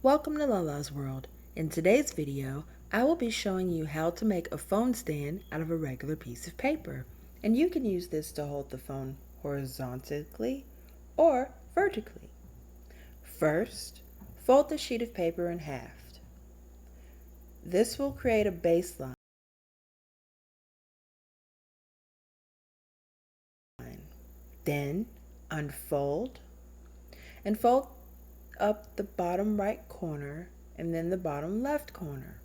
Welcome to Lalas World. In today's video, I will be showing you how to make a phone stand out of a regular piece of paper. And you can use this to hold the phone horizontally or vertically. First, fold the sheet of paper in half. This will create a baseline. Then, unfold and fold up the bottom right corner and then the bottom left corner.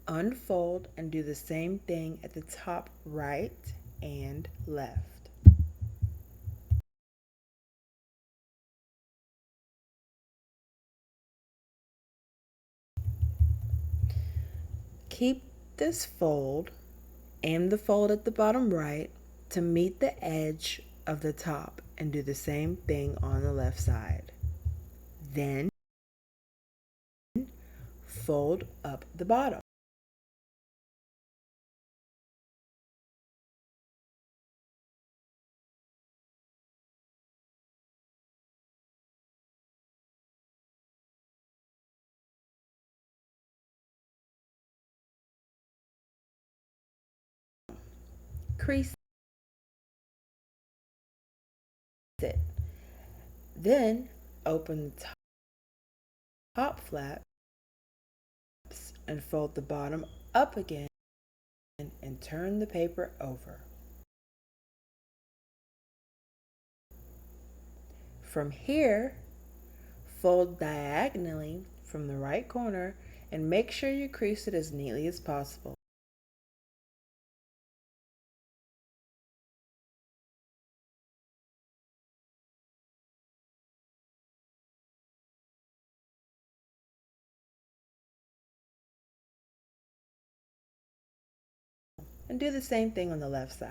Unfold and do the same thing at the top right and left. Keep this fold and the fold at the bottom right to meet the edge of the top and do the same thing on the left side. Then fold up the bottom. Crease it. Then open the top flaps and fold the bottom up again and turn the paper over. From here, fold diagonally from the right corner and make sure you crease it as neatly as possible. And do the same thing on the left side.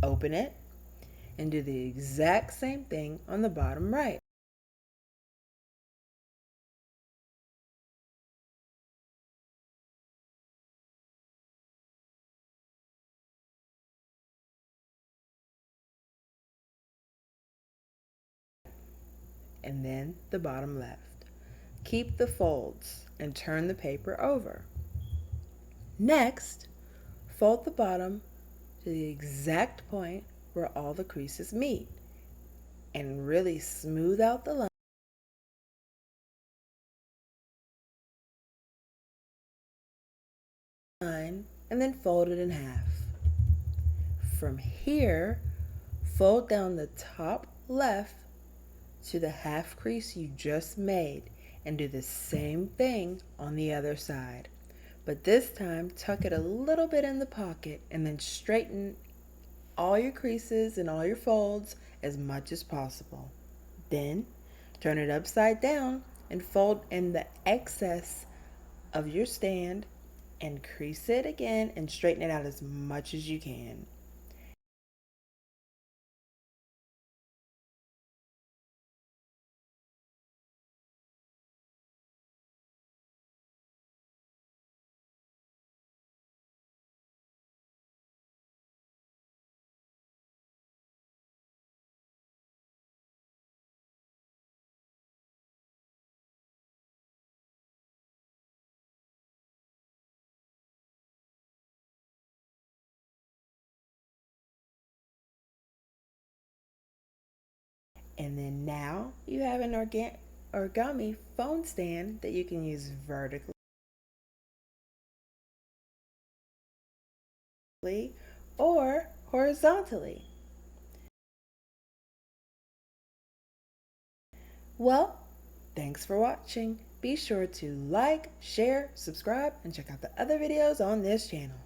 Open it and do the exact same thing on the bottom right. And then the bottom left. Keep the folds and turn the paper over. Next, fold the bottom to the exact point where all the creases meet and really smooth out the line and then fold it in half. From here, fold down the top left to the half crease you just made and do the same thing on the other side. But this time, tuck it a little bit in the pocket and then straighten all your creases and all your folds as much as possible. Then, turn it upside down and fold in the excess of your stand and crease it again and straighten it out as much as you can. And then now you have an origami phone stand that you can use vertically or horizontally. Well, thanks for watching. Be sure to like, share, subscribe, and check out the other videos on this channel.